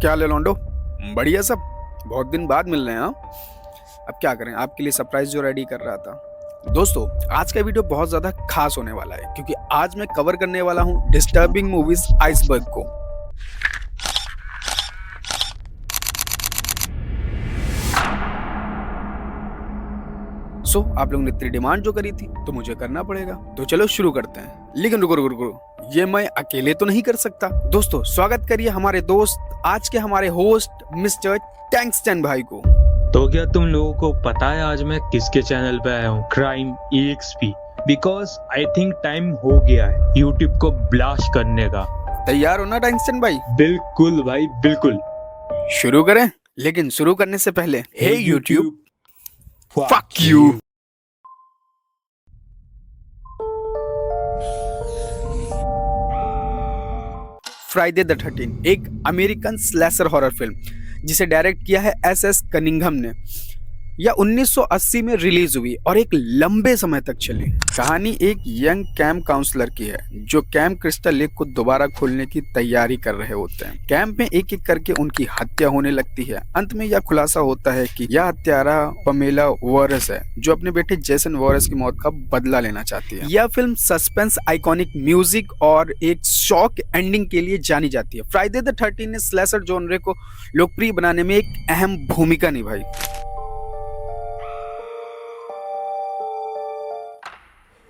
क्या ले लौंडो, बढ़िया सब। बहुत दिन बाद मिल रहे हैं हाँ। अब क्या करें, आपके लिए सरप्राइज जो रेडी कर रहा था। दोस्तों, आज का वीडियो बहुत ज्यादा खास होने वाला है क्योंकि आज मैं कवर करने वाला हूँ डिस्टर्बिंग मूवीज आइसबर्ग को। आप लोगों ने इतनी डिमांड जो करी थी तो मुझे करना पड़ेगा, तो चलो शुरू करते हैं। लेकिन रुको रुको रुको, ये मैं अकेले तो नहीं कर सकता। दोस्तों, स्वागत करिए हमारे दोस्त, आज के हमारे होस्ट मिस्टर टैंक्सटन भाई को। तो क्या तुम लोगों को पता है आज मैं किसके चैनल पे आया हूँ? Crime EXP। Because I think time हो गया है यूट्यूब को ब्लास्ट करने का। तैयार हो ना टैंक्सटन भाई? बिल्कुल भाई बिल्कुल। शुरू करें? लेकिन शुरू करने से पहले hey YouTube, fuck you. Friday the 13 एक अमेरिकन स्लैशर हॉरर फिल्म जिसे डायरेक्ट किया है SS कनिंघम ने। यह 1980 में रिलीज हुई और एक लंबे समय तक चली। कहानी एक यंग कैंप काउंसलर की है जो कैंप क्रिस्टल लेक को दोबारा खोलने की तैयारी कर रहे होते हैं। कैंप में एक एक करके उनकी हत्या होने लगती है। अंत में यह खुलासा होता है कि यह हत्यारा पमेला वॉरस है जो अपने बेटे जेसन वॉरस की मौत का बदला लेना चाहती है। यह फिल्म सस्पेंस, आइकॉनिक म्यूजिक और एक शॉक एंडिंग के लिए जानी जाती है। फ्राइडे द 13 ने स्लैशर जॉनरे को लोकप्रिय बनाने में एक अहम भूमिका निभाई।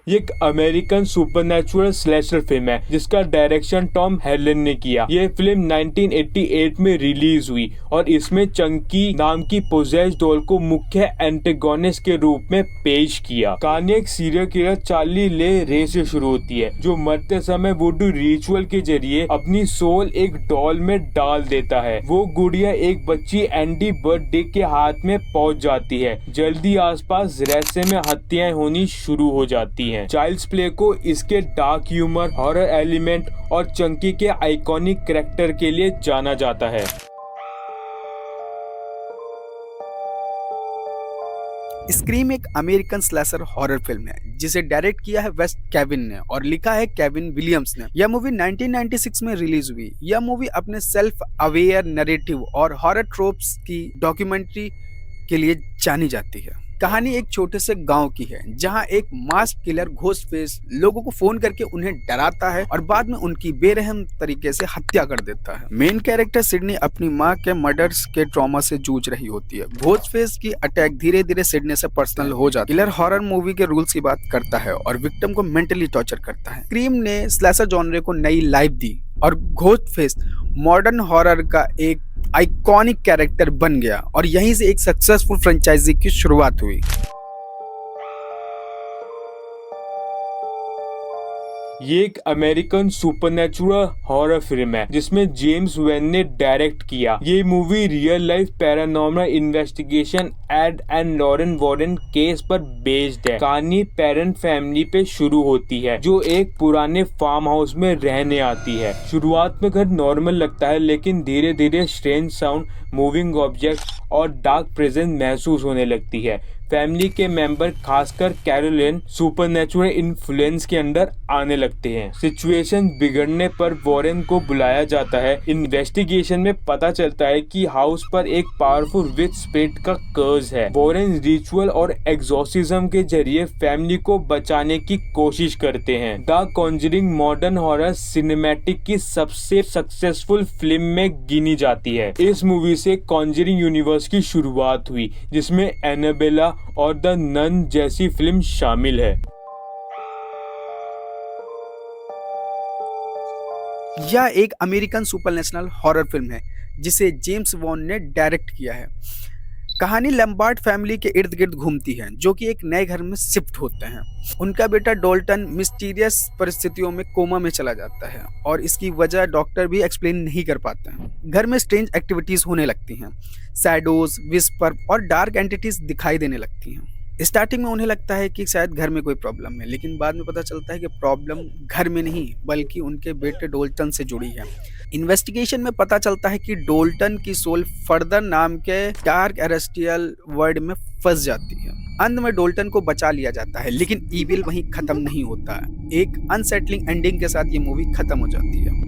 ये एक अमेरिकन सुपरनैचुरल स्लैशर फिल्म है जिसका डायरेक्शन टॉम हेलन ने किया। ये फिल्म 1988 में रिलीज हुई और इसमें चंकी नाम की पोजेस्ड डॉल को मुख्य एंटेगोनिस्ट के रूप में पेश किया। कहानी एक सीरियल किलर चार्ली ले रे से शुरू होती है जो मरते समय वुडू रिचुअल के जरिए अपनी सोल एक डॉल में डाल देता है। वो गुड़िया एक बच्ची एंडी बर्थडे के हाथ में पहुंच जाती है। जल्दी आसपास रहस्य में हत्याएं होनी शुरू हो जाती हैं। चाइल्ड्स प्ले को इसके डार्क ह्यूमर, हॉरर एलिमेंट और चंकी के आइकॉनिक कैरेक्टर के लिए जाना जाता है। स्क्रीम एक अमेरिकन स्लैशर हॉरर फिल्म है जिसे डायरेक्ट किया है वेस केविन ने और लिखा है केविन विलियम्स ने। यह मूवी 1996 में रिलीज हुई। यह मूवी अपने सेल्फ अवेयर नैरेटिव और हॉरर ट्रोप्स की डॉक्यूमेंट्री के लिए जानी जाती है। कहानी एक छोटे से गांव की है जहां एक मास्क किलर घोस्ट फेस लोगों को फोन करके उन्हें डराता है और बाद में उनकी बेरहम तरीके से हत्या कर देता है। मेन कैरेक्टर सिडनी अपनी मां के मर्डर्स के ट्रॉमा से जूझ रही होती है। घोस्ट फेस की अटैक धीरे धीरे सिडनी से पर्सनल हो जाती है। किलर हॉरर मूवी के रूल्स की बात करता है और विक्टिम को मेंटली टॉर्चर करता है। स्क्रीम ने स्लैशर जॉनरे को नई लाइफ दी और घोस्ट फेस मॉडर्न हॉरर का एक आइकॉनिक कैरेक्टर बन गया और यहीं से एक सक्सेसफुल फ्रेंचाइजी की शुरुआत हुई। ये एक अमेरिकन सुपरनैचुरल हॉरर फिल्म है जिसमें जेम्स वैन ने डायरेक्ट किया। ये movie real life paranormal investigation Ed and Lorraine Warren case पर बेस्ड है। कहानी पेरेंट फैमिली पे शुरू होती है जो एक पुराने फार्म हाउस में रहने आती है। शुरुआत में घर नॉर्मल लगता है लेकिन धीरे धीरे स्ट्रेंज साउंड, मूविंग ऑब्जेक्ट और डार्क प्रेजेंस महसूस होने लगती है। फैमिली के मेंबर खासकर कैरोलिन सुपरनैचुरल इन्फ्लुएंस के अंदर आने लगते हैं। सिचुएशन बिगड़ने पर वॉरेन को बुलाया जाता है। इन्वेस्टिगेशन में पता चलता है कि हाउस पर एक पावरफुल विच स्पिरिट का कर्ज है। वॉरेन रिचुअल और एग्जॉर्सिज्म के जरिए फैमिली को बचाने की कोशिश करते हैं। The Conjuring modern horror cinematic की सबसे सक्सेसफुल फिल्म में गिनी जाती है। इस मूवी से कॉन्जरिंग यूनिवर्स की शुरुआत हुई जिसमें एनाबेला और द नन जैसी फिल्म शामिल है। यह एक अमेरिकन सुपरनेशनल हॉरर फिल्म है जिसे जेम्स वॉन ने डायरेक्ट किया है। कहानी लैम्बार्ड फैमिली के इर्द गिर्द घूमती है जो कि एक नए घर में शिफ्ट होते हैं। उनका बेटा डोल्टन मिस्टीरियस परिस्थितियों में कोमा में चला जाता है और इसकी वजह डॉक्टर भी एक्सप्लेन नहीं कर पाते हैं। घर में स्ट्रेंज एक्टिविटीज होने लगती हैं। शैडोज, विस्पर और डार्क एंटिटीज दिखाई देने लगती हैं। स्टार्टिंग में उन्हें लगता है कि शायद घर में कोई प्रॉब्लम है, लेकिन बाद में पता चलता है कि प्रॉब्लम घर में नहीं बल्कि उनके बेटे डोल्टन से जुड़ी है। इन्वेस्टिगेशन में पता चलता है कि डोल्टन की सोल फर्दर नाम के डार्क एरेस्टियल वर्ल्ड में फंस जाती है। अंत में डोल्टन को बचा लिया जाता है, लेकिन ईविल वहीं खत्म नहीं होता है। एक अनसेटलिंग एंडिंग के साथ ये मूवी खत्म हो जाती है।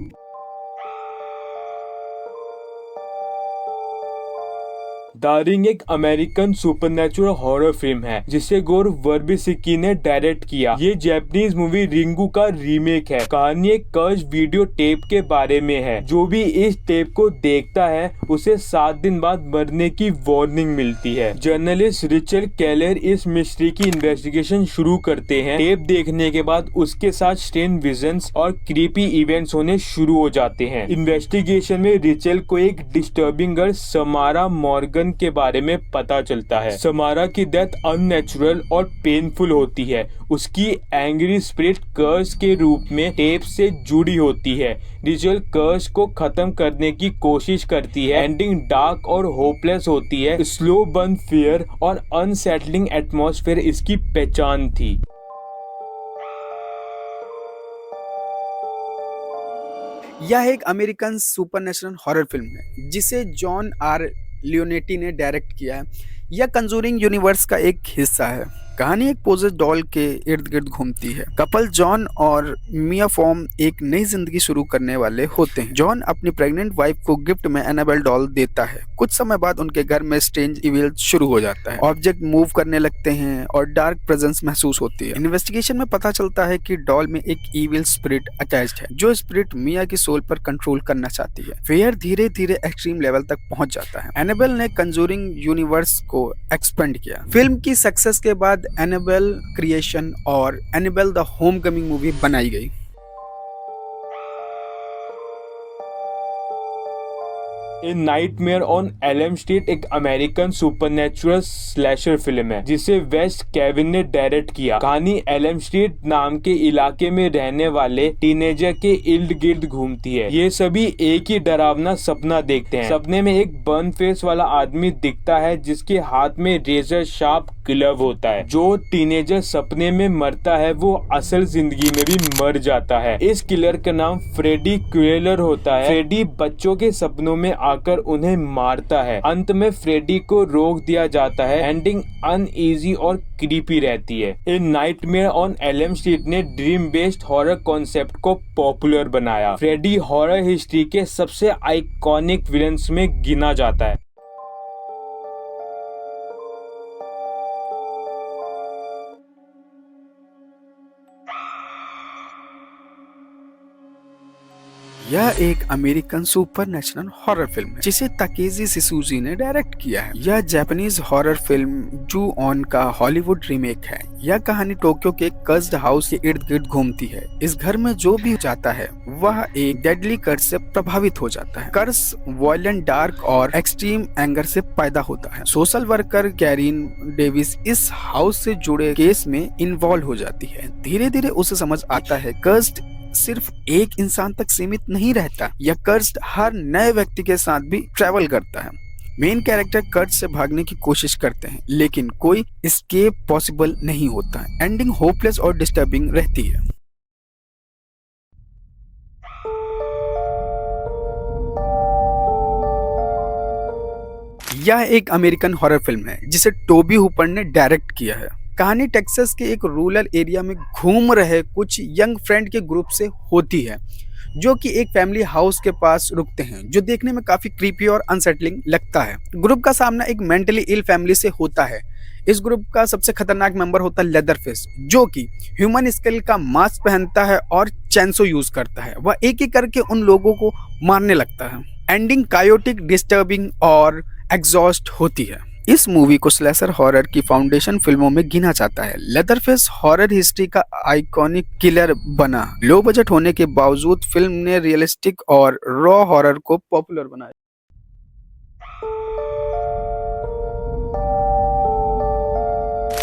द रिंग एक अमेरिकन सुपरनैचुरल हॉरर फिल्म है जिसे गोर वर्बिसिकी ने डायरेक्ट किया। ये जापानीज मूवी रिंगू का रीमेक है। कहानी एक कर्ज वीडियो टेप के बारे में है। जो भी इस टेप को देखता है उसे 7 दिन बाद मरने की वार्निंग मिलती है। जर्नलिस्ट रिचल केलर इस मिस्ट्री की इन्वेस्टिगेशन शुरू करते हैं। टेप देखने के बाद उसके साथ स्ट्रेंज विजन्स और क्रीपी इवेंट्स होने शुरू हो जाते हैं। इन्वेस्टिगेशन में रिचल को एक डिस्टर्बिंग गर्ल समारा मॉर्गन के बारे में पता चलता है। समारा की डेथ अननेचुरल और पेनफुल होती है। उसकी एंग्री स्पिरिट कर्स के रूप में टेप से जुड़ी होती है। रिचल कर्स को खत्म करने की कोशिश करती है। एंडिंग डार्क और होपलेस होती है। स्लो बर्न फियर और अनसेटलिंग एटमॉस्फेयर इसकी पहचान थी। यह एक अमेरिकन सुपरनेचुरल हॉरर फिल्म है जिसे जॉन आर लियोनेटी ने डायरेक्ट किया है। यह कंजूरिंग यूनिवर्स का एक हिस्सा है। कहानी एक पोजेस डॉल के इर्द गिर्द घूमती है। कपल जॉन और मिया फॉर्म एक नई जिंदगी शुरू करने वाले होते हैं। जॉन अपनी प्रेग्नेंट वाइफ को गिफ्ट में एनाबेल डॉल देता है। कुछ समय बाद उनके घर में स्ट्रेंज इविल शुरू हो जाता है। ऑब्जेक्ट मूव करने लगते हैं और डार्क प्रेजेंस महसूस होती है। इन्वेस्टिगेशन में पता चलता है कि डॉल में एक इविल स्पिरिट अटैच्ड है। जो स्पिरिट मिया की सोल पर कंट्रोल करना चाहती है। फियर धीरे धीरे एक्सट्रीम लेवल तक पहुंच जाता है। एनाबेल ने कंजूरिंग यूनिवर्स को एक्सपेंड किया। फिल्म की सक्सेस के बाद एनाबेल क्रिएशन और एनाबेल द होमकमिंग मूवी बनाई गई। ए नाइटमेयर ऑन एल्म स्ट्रीट एक अमेरिकन सुपरनैचुरल स्लैशर फिल्म है जिसे वेस्ट केविन ने डायरेक्ट किया। कहानी एल्म स्ट्रीट नाम के इलाके में रहने वाले टीनेजर के इर्द गिर्द घूमती है। ये सभी एक ही डरावना सपना देखते हैं। सपने में एक बर्न फेस वाला आदमी दिखता है जिसके हाथ में रेजर शार्प ग्लव होता है। जो टीनेजर सपने में मरता है वो असल जिंदगी में भी मर जाता है। इस किलर का नाम फ्रेडी क्यूलर होता है। फ्रेडी बच्चों के सपनों में आकर उन्हें मारता है। अंत में फ्रेडी को रोक दिया जाता है। एंडिंग अनईजी और क्रीपी रहती है। ए नाइटमेयर ऑन एल्म स्ट्रीट ने ड्रीम बेस्ड हॉरर कॉन्सेप्ट को पॉपुलर बनाया। फ्रेडी हॉरर हिस्ट्री के सबसे आइकॉनिक विलन्स में गिना जाता है। यह एक अमेरिकन सुपरनेचुरल हॉरर फिल्म है जिसे ताकेजी सिसुजी ने डायरेक्ट किया है। यह जापानीज हॉरर फिल्म जू ऑन का हॉलीवुड रीमेक है। यह कहानी टोक्यो के कर्स्ड हाउस के इर्द गिर्द घूमती है। इस घर में जो भी जाता है वह एक डेडली कर्स से प्रभावित हो जाता है। कर्स वायलेंट, डार्क और एक्सट्रीम एंगर से पैदा होता है। सोशल वर्कर कैरिन डेविस इस हाउस से जुड़े केस में इन्वॉल्व हो जाती है। धीरे धीरे उसे समझ आता है कर्स्ड सिर्फ एक इंसान तक सीमित नहीं रहता। यह कर्स्ड हर नए व्यक्ति के साथ भी ट्रैवल करता है। मेन कैरेक्टर कर्ज से भागने की कोशिश करते हैं लेकिन कोई एस्केप पॉसिबल नहीं होता। एंडिंग होपलेस और डिस्टर्बिंग रहती है। यह एक अमेरिकन हॉरर फिल्म है जिसे टोबी हुपर ने डायरेक्ट किया है। कहानी टेक्सास के एक रूरल एरिया में घूम रहे कुछ यंग फ्रेंड के ग्रुप से होती है जो कि एक फैमिली हाउस के पास रुकते हैं जो देखने में काफी क्रीपी और अनसेटलिंग लगता है। ग्रुप का सामना एक मेंटली इल फैमिली से होता है। इस ग्रुप का सबसे खतरनाक मेंबर होता है लेदरफेस जो कि ह्यूमन स्केल का मास्क पहनता है और चैनसो यूज करता है। वह एक एक करके उन लोगों को मारने लगता है। एंडिंग कायोटिक, डिस्टर्बिंग और एग्जॉस्ट होती है। इस मूवी को स्लैशर हॉरर की फाउंडेशन फिल्मों में गिना जाता है। लेदरफेस हॉरर हिस्ट्री का आइकॉनिक किलर बना। लो बजट होने के बावजूद फिल्म ने रियलिस्टिक और रॉ हॉरर को पॉपुलर बनाया।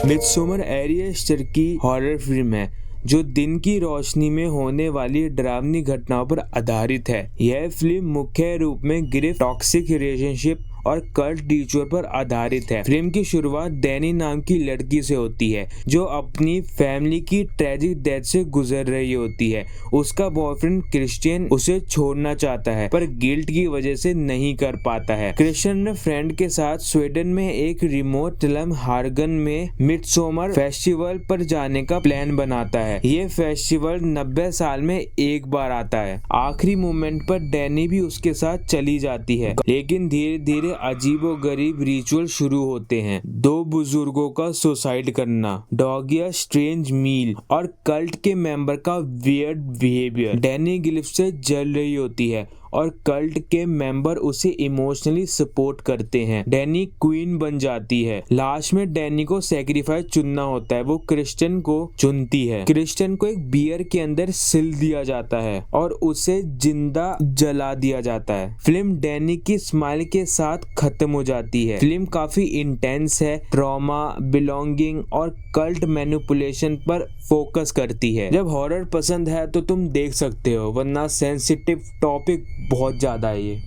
मिडसोमर एरी एस्टर की हॉरर फिल्म है जो दिन की रोशनी में होने वाली डरावनी घटनाओं पर आधारित है। यह फिल्म मुख्य रूप में गिरफ्त, टॉक्सिक रिलेशनशिप और कल्ट रिचुअल पर आधारित है। फिल्म की शुरुआत डैनी नाम की लड़की से होती है जो अपनी फैमिली की ट्रेजिक डेथ से गुजर रही होती है। उसका बॉयफ्रेंड क्रिश्चियन उसे छोड़ना चाहता है पर गिल्ट की वजह से नहीं कर पाता है। क्रिश्चियन अपने फ्रेंड के साथ स्वीडन में एक रिमोट टिलम हार्गन में मिडसोमर फेस्टिवल पर जाने का प्लान बनाता है। ये फेस्टिवल 90 साल में एक बार आता है। आखिरी मोमेंट पर डैनी भी उसके साथ चली जाती है लेकिन धीरे धीरे से अजीबोगरीब रिचुअल शुरू होते हैं। 2 बुजुर्गों का सुसाइड करना, डॉग या स्ट्रेंज मील और कल्ट के मेंबर का वियर्ड बिहेवियर। डैनी गिल्फ से जल रही होती है और कल्ट के मेंबर उसे इमोशनली सपोर्ट करते हैं। डैनी क्वीन बन जाती है। लास्ट में डैनी को सैक्रिफाइस चुनना होता है। वो क्रिस्टियन को चुनती है। क्रिस्टियन को एक बियर के अंदर सिल दिया जाता है और उसे जिंदा जला दिया जाता है। फिल्म डैनी की स्माइल के साथ खत्म हो जाती है। फिल्म काफी इंटेंस है, ट्रॉमा, बिलोंगिंग और कल्ट मैनिपुलेशन पर फोकस करती है। जब हॉरर पसंद है तो तुम देख सकते हो, वरना सेंसिटिव टॉपिक बहुत ज्यादा है ये।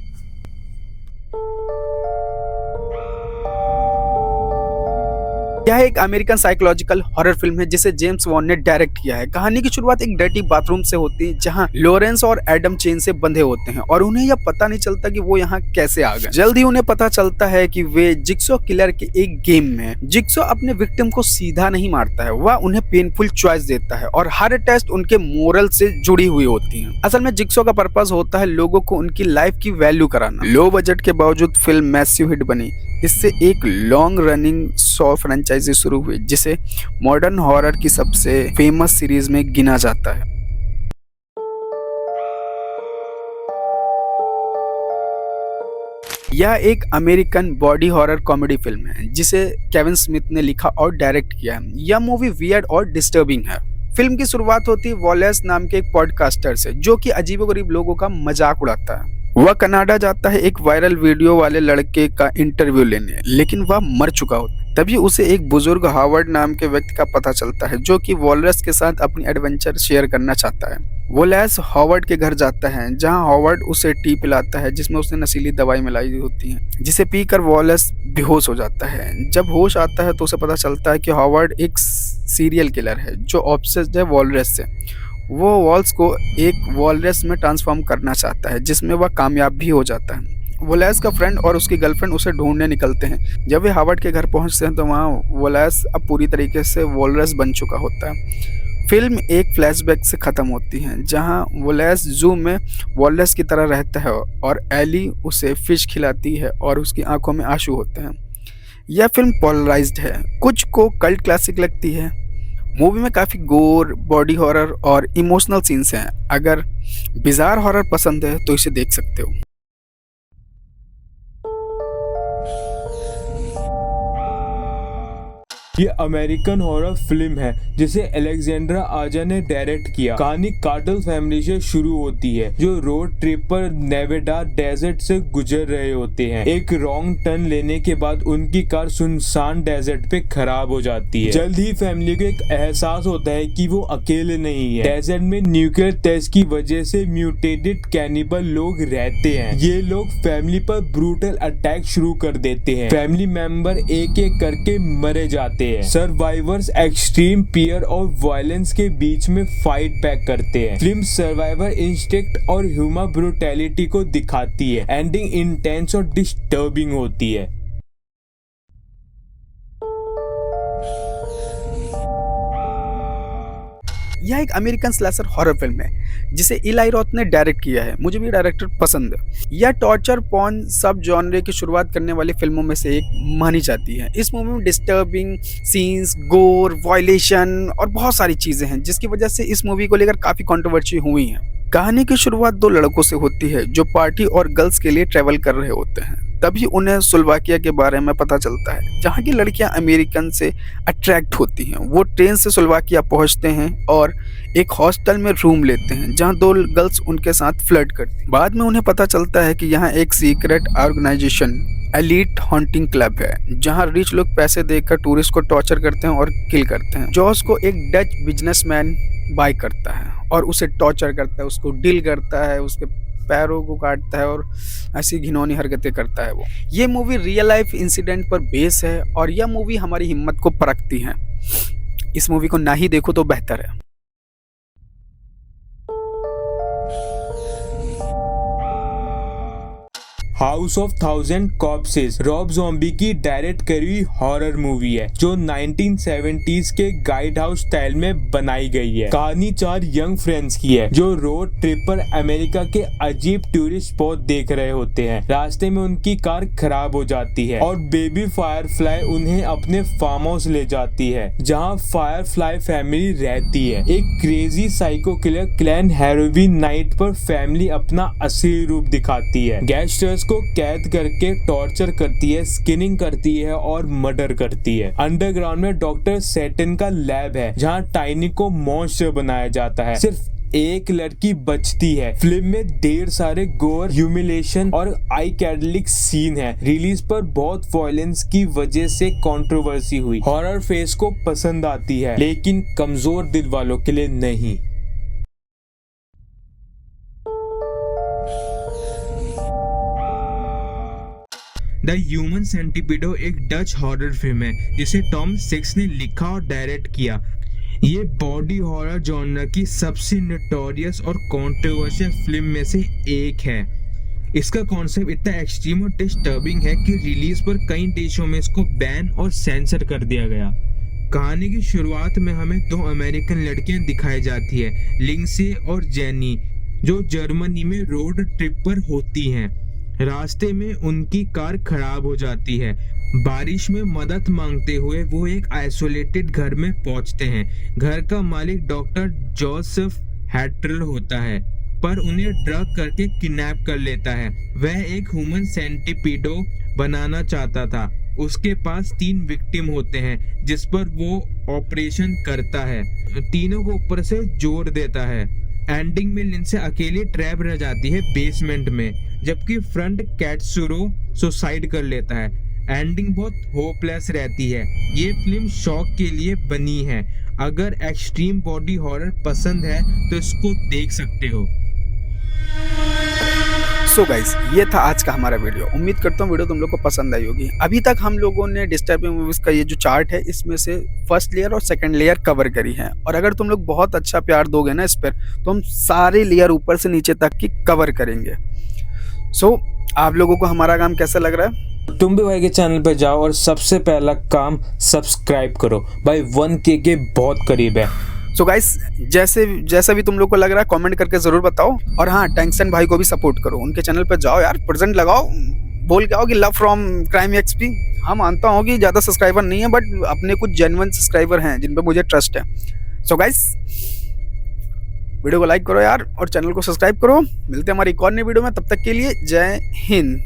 यह एक अमेरिकन साइकोलॉजिकल हॉरर फिल्म है जिसे जेम्स वॉन ने डायरेक्ट किया है। कहानी की शुरुआत एक डर्टी बाथरूम से होती है जहां लॉरेंस और एडम चेन से बंधे होते हैं और उन्हें यह पता नहीं चलता कि वो यहाँ कैसे आ गए। जल्द ही उन्हें पता चलता है कि वे जिक्सो किलर के एक गेम में हैं। जिक्सो अपने विक्टिम को सीधा नहीं मारता है, वह उन्हें पेनफुल चॉइस देता है और हर टेस्ट उनके मोरल से जुड़ी हुई होती है। असल में जिक्सो का पर्पस होता है लोगों को उनकी लाइफ की वैल्यू कराना। लो बजट के बावजूद फिल्म मैसिव हिट बनी। इससे एक लॉन्ग रनिंग सॉ फ्रेंचाइजी शुरू हुई जिसे मॉडर्न हॉरर की सबसे फेमस सीरीज में गिना जाता है। यह एक American body horror comedy film है जिसे केविन स्मिथ ने लिखा और डायरेक्ट किया है। यह मूवी वियर्ड और डिस्टर्बिंग है। फिल्म की शुरुआत होती है वॉलेस नाम के एक पॉडकास्टर से जो कि अजीबोगरीब लोगों का मजाक उड़ाता है। वह कनाडा जाता है एक वायरल वीडियो वाले लड़के का इंटरव्यू लेने, लेकिन वह मर चुका होता है। तभी उसे एक बुजुर्ग हावर्ड नाम के व्यक्ति का पता चलता है जो कि वॉलरस के साथ अपनी एडवेंचर शेयर करना चाहता है। वॉलरस हावर्ड के घर जाता है जहां हावर्ड उसे टी पिलाता है जिसमें उसने नशीली दवाई मिलाई होती है, जिसे पीकर वॉलरस बेहोश हो जाता है। जब होश आता है तो उसे पता चलता है कि हावर्ड एक सीरियल किलर है जो ऑब्सेस्ड है वॉलरस से। वो वॉल्स को एक वॉलरस में ट्रांसफॉर्म करना चाहता है जिसमें वह कामयाब भी हो जाता है। वॉलरस का फ्रेंड और उसकी गर्लफ्रेंड उसे ढूंढने निकलते हैं। जब वे हावर्ड के घर पहुंचते हैं तो वहाँ वॉलरस अब पूरी तरीके से वॉलरस बन चुका होता है। फिल्म एक फ्लैशबैक से खत्म होती है जहां वॉलरस जू में वॉलरस की तरह रहता है और एली उसे फिश खिलाती है और उसकी आंखों में आंसू होते हैं। यह फिल्म पोलराइज्ड है, कुछ को कल्ट क्लासिक लगती है। मूवी में काफ़ी गोर, बॉडी हॉरर और इमोशनल सीन्स हैं। अगर बिजार हॉरर पसंद है तो इसे देख सकते हो। ये अमेरिकन हॉरर फिल्म है जिसे अलेक्जेंड्रा आजा ने डायरेक्ट किया। कहानी कार्टेल फैमिली से शुरू होती है जो रोड ट्रिप पर नेवाडा डेजर्ट से गुजर रहे होते हैं। एक रॉन्ग टर्न लेने के बाद उनकी कार सुनसान डेजर्ट पे खराब हो जाती है। जल्द ही फैमिली को एक एहसास होता है कि वो अकेले नहीं है। डेजर्ट में न्यूक्लियर टेस्ट की वजह से म्यूटेटेड कैनिबल लोग रहते हैं। ये लोग फैमिली पर ब्रूटल अटैक शुरू कर देते हैं। फैमिली मेंबर एक एक करके मरे जाते हैं। सर्वाइवर्स एक्सट्रीम फियर और वायलेंस के बीच में फाइट बैक करते हैं। फिल्म सर्वाइवर इंस्टिंक्ट और ह्यूमन ब्रूटैलिटी को दिखाती है। एंडिंग इंटेंस और डिस्टर्बिंग होती है। यह एक अमेरिकन स्लैशर हॉरर फिल्म है जिसे इलाई रॉथ ने डायरेक्ट किया है। मुझे भी डायरेक्टर पसंद है। यह टॉर्चर पॉर्न सब जॉनरे की शुरुआत करने वाली फिल्मों में से एक मानी जाती है। इस मूवी में डिस्टर्बिंग सीन्स, गोर, वायलेशन और बहुत सारी चीजें हैं जिसकी वजह से इस मूवी को लेकर काफी कंट्रोवर्सी हुई है। कहानी की शुरुआत 2 लड़कों से होती है जो पार्टी और गर्ल्स के लिए ट्रेवल कर रहे होते हैं। तभी उन्हें स्लोवाकिया के बारे में पता चलता है जहाँ की लड़कियां अमेरिकन से अट्रैक्ट होती हैं। वो ट्रेन से स्लोवाकिया पहुँचते हैं और एक हॉस्टल में रूम लेते हैं जहाँ 2 गर्ल्स उनके साथ फ्लर्ट करती हैं। बाद में उन्हें पता चलता है कि यहाँ एक secret organisation elite haunting club है जहाँ रिच लोग पैसे देकर टूरिस्ट को टॉर्चर करते हैं और किल करते हैं। जॉस को एक डच बिजनेसमैन बाय करता है और उसे टॉर्चर करता है, उसको डील करता है, उसके पैरों को काटता है और ऐसी घिनौनी हरकतें करता है वो। ये मूवी रियल लाइफ इंसिडेंट पर बेस है और यह मूवी हमारी हिम्मत को परखती है। इस मूवी को ना ही देखो तो बेहतर है। House of thousand corpses Rob Zombie की डायरेक्ट करी हुई हॉरर मूवी है जो 1970s के गाइड हाउस स्टाइल में बनाई गई है। कहानी 4 यंग फ्रेंड्स की है जो रोड ट्रिप पर अमेरिका के अजीब टूरिस्ट स्पॉट देख रहे होते हैं। रास्ते में उनकी कार खराब हो जाती है और बेबी फायरफ्लाई उन्हें अपने फार्म हाउस ले जाती है जहां फायरफ्लाई फैमिली रहती है। एक crazy psycho killer clan Halloween night पर फैमिली अपना असली रूप दिखाती है। गैंगस्टर्स को कैद करके टॉर्चर करती है, स्किनिंग करती है और मर्डर करती है। अंडरग्राउंड में डॉक्टर सैटन का लैब है जहां टाइनी को मॉन्स्टर बनाया जाता है। सिर्फ एक लड़की बचती है। फिल्म में ढेर सारे गोर, ह्यूमिलेशन और आई कैडलिक सीन है। रिलीज पर बहुत वायलेंस की वजह से कंट्रोवर्सी हुई। हॉरर फेस को पसंद आती है लेकिन कमजोर दिल वालों के लिए नहीं। द ह्यूमन सेंटिपिडो एक डच हॉरर फिल्म है जिसे टॉम सिक्स ने लिखा और डायरेक्ट किया। ये बॉडी हॉरर जॉनर की सबसे नोटोरियस और कंट्रोवर्शियल फिल्म में से एक है। इसका कॉन्सेप्ट इतना एक्सट्रीम और डिस्टर्बिंग है कि रिलीज पर कई देशों में इसको बैन और सेंसर कर दिया गया। कहानी की शुरुआत में हमें 2 अमेरिकन लड़कियां दिखाई जाती है, लिंडसे और जेनी, जो जर्मनी में रोड ट्रिप पर होती हैं। रास्ते में उनकी कार खराब हो जाती है। बारिश में मदद मांगते हुए वो एक आइसोलेटेड घर में पहुंचते हैं। घर का मालिक डॉक्टर जोसेफ हैट्रल होता है पर उन्हें ड्रग करके किडनैप कर लेता है। वह एक ह्यूमन सेंटिपिडो बनाना चाहता था। उसके पास 3 विक्टिम होते हैं जिस पर वो ऑपरेशन करता है। तीनों को ऊपर से जोड़ देता है। एंडिंग में लिंडसे अकेली ट्रैप रह जाती है बेसमेंट में, जबकि फ्रंट कैट्सुरो सुसाइड कर लेता है। एंडिंग बहुत होपलेस रहती है। ये फिल्म शॉक के लिए बनी है। अगर एक्सट्रीम बॉडी हॉरर पसंद है तो इसको देख सकते हो। सो गाइस, ये था आज का हमारा वीडियो। उम्मीद करता हूँ वीडियो तुम लोग को पसंद आई होगी। अभी तक हम लोगों ने डिस्टर्बिंग मूवीज का ये जो चार्ट है इसमें से फर्स्ट लेयर और सेकंड लेयर कवर करी है, और अगर तुम लोग बहुत अच्छा प्यार दोगे ना इस पर तो हम सारे लेयर ऊपर से नीचे तक की कवर करेंगे। सो आप लोगों को हमारा काम कैसा लग रहा है? तुम भी भाई के चैनल पे जाओ और सबसे पहला काम सब्सक्राइब करो भाई, 1K के बहुत करीब है। सो गाइस, जैसा भी तुम लोग को लग रहा है कमेंट करके जरूर बताओ। और हाँ, टैंक्सन भाई को भी सपोर्ट करो, उनके चैनल पे जाओ यार, प्रेजेंट लगाओ, बोल के आओ कि लव फ्रॉम क्राइम एक्सपी। हाँ, मानता हूँ कि ज़्यादा सब्सक्राइबर नहीं है बट अपने कुछ जेन्युइन सब्सक्राइबर हैं जिन पे मुझे ट्रस्ट है। सो गाइस, वीडियो को लाइक करो यार और चैनल को सब्सक्राइब करो। मिलते हैं हमारी एक और नई वीडियो में, तब तक के लिए जय हिंद।